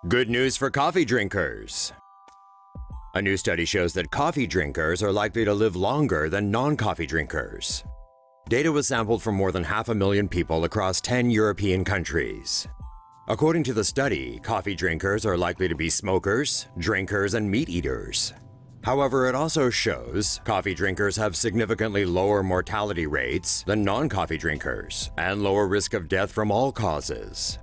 Good news for coffee drinkers. A new study shows that coffee drinkers are likely to live longer than non-coffee drinkers. Data was sampled from more than 500,000 people across 10 European countries. According to the study, coffee drinkers are likely to be smokers, drinkers, and meat eaters. However, it also shows coffee drinkers have significantly lower mortality rates than non-coffee drinkers and lower risk of death from all causes.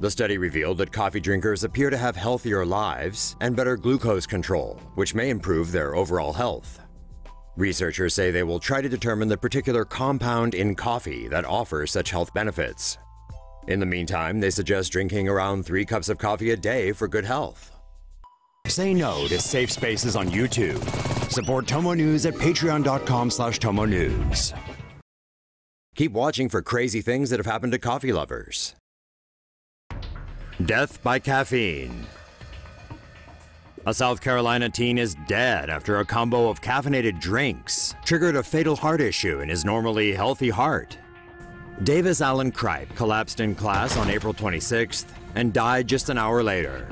The study revealed that coffee drinkers appear to have healthier lives and better glucose control, which may improve their overall health. Researchers say they will try to determine the particular compound in coffee that offers such health benefits. In the meantime, they suggest drinking around 3 cups of coffee a day for good health. Say no to safe spaces on YouTube. Support TomoNews at patreon.com/TomoNews. Keep watching for crazy things that have happened to coffee lovers. Death by caffeine. A South Carolina teen is dead after a combo of caffeinated drinks triggered a fatal heart issue in his normally healthy heart. Davis Allen Cripe collapsed in class on April 26th and died just an hour later.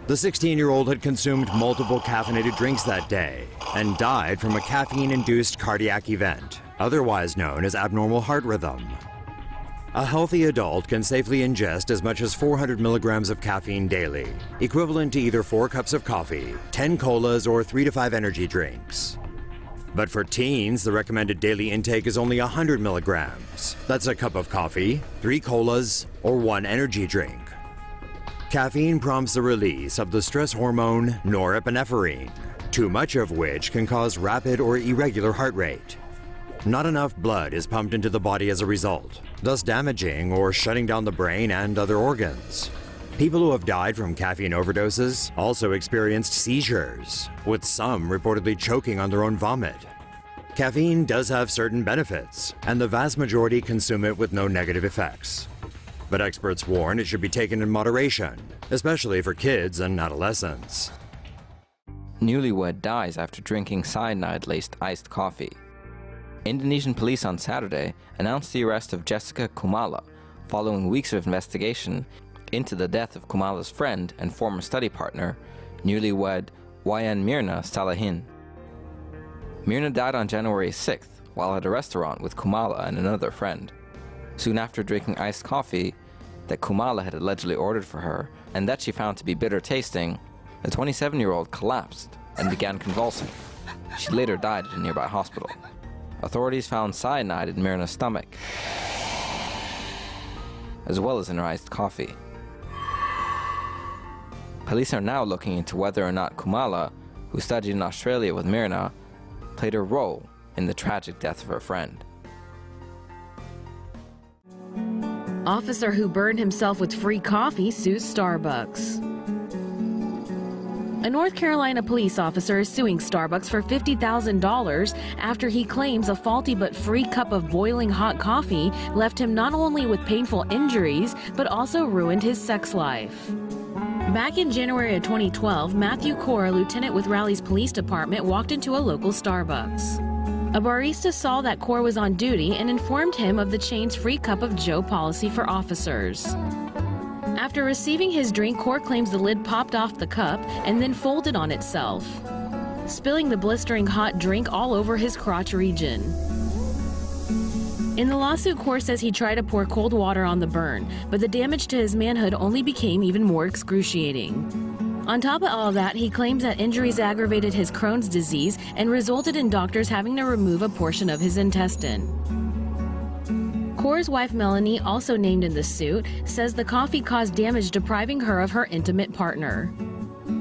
The 16-year-old had consumed multiple caffeinated drinks that day and died from a caffeine-induced cardiac event, otherwise known as abnormal heart rhythm. A healthy adult can safely ingest as much as 400 milligrams of caffeine daily, equivalent to either 4 cups of coffee, 10 colas, or 3 to 5 energy drinks. But for teens, the recommended daily intake is only 100 milligrams. That's a cup of coffee, 3 colas, or 1 energy drink. Caffeine prompts the release of the stress hormone norepinephrine, too much of which can cause rapid or irregular heart rate. Not enough blood is pumped into the body as a result, thus damaging or shutting down the brain and other organs. People who have died from caffeine overdoses also experienced seizures, with some reportedly choking on their own vomit. Caffeine does have certain benefits, and the vast majority consume it with no negative effects. But experts warn it should be taken in moderation, especially for kids and adolescents. Newlywed dies after drinking cyanide-laced iced coffee. Indonesian police on Saturday announced the arrest of Jessica Kumala following weeks of investigation into the death of Kumala's friend and former study partner, newlywed Wayan Mirna Salahin. Mirna died on January 6th while at a restaurant with Kumala and another friend. Soon after drinking iced coffee that Kumala had allegedly ordered for her and that she found to be bitter tasting, the 27-year-old collapsed and began convulsing. She later died at a nearby hospital. Authorities found cyanide in Mirna's stomach, as well as in her iced coffee. Police are now looking into whether or not Kumala, who studied in Australia with Mirna, played a role in the tragic death of her friend. Officer who burned himself with free coffee sues Starbucks. A North Carolina police officer is suing Starbucks for $50,000 after he claims a faulty but free cup of boiling hot coffee left him not only with painful injuries, but also ruined his sex life. Back in January of 2012, Matthew Core, a lieutenant with Raleigh's police department, walked into a local Starbucks. A barista saw that Core was on duty and informed him of the chain's free cup of Joe policy for officers. After receiving his drink, Core claims the lid popped off the cup and then folded on itself, spilling the blistering hot drink all over his crotch region. In the lawsuit, Core says he tried to pour cold water on the burn, but the damage to his manhood only became even more excruciating. On top of all that, he claims that injuries aggravated his Crohn's disease and resulted in doctors having to remove a portion of his intestine. Core's wife Melanie, also named in the suit, says the coffee caused damage, depriving her of her intimate partner.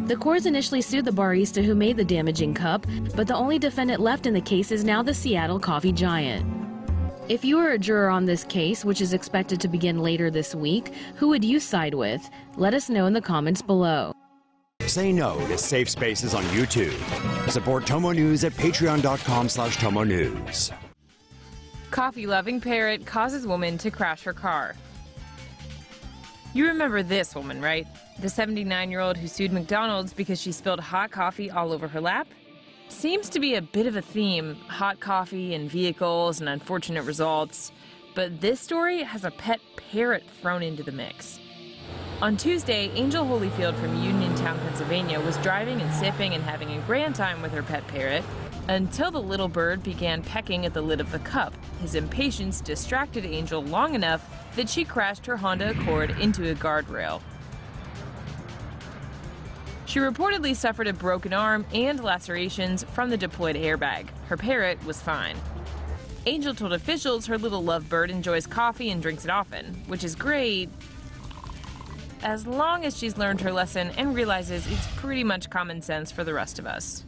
The Cores initially sued the barista who made the damaging cup, but the only defendant left in the case is now the Seattle coffee giant. If you were a juror on this case, which is expected to begin later this week, who would you side with? Let us know in the comments below. Say no to safe spaces on YouTube. Support TomoNews at patreon.com/TomoNews. Coffee-loving parrot causes woman to crash her car. You remember this woman, right? The 79-year-old who sued McDonald's because she spilled hot coffee all over her lap? Seems to be a bit of a theme, hot coffee and vehicles and unfortunate results. But this story has a pet parrot thrown into the mix. On Tuesday, Angel Holyfield from Uniontown, Pennsylvania was driving and sipping and having a grand time with her pet parrot until the little bird began pecking at the lid of the cup. His impatience distracted Angel long enough that she crashed her Honda Accord into a guardrail. She reportedly suffered a broken arm and lacerations from the deployed airbag. Her parrot was fine. Angel told officials her little lovebird enjoys coffee and drinks it often, which is great as long as she's learned her lesson and realizes it's pretty much common sense for the rest of us.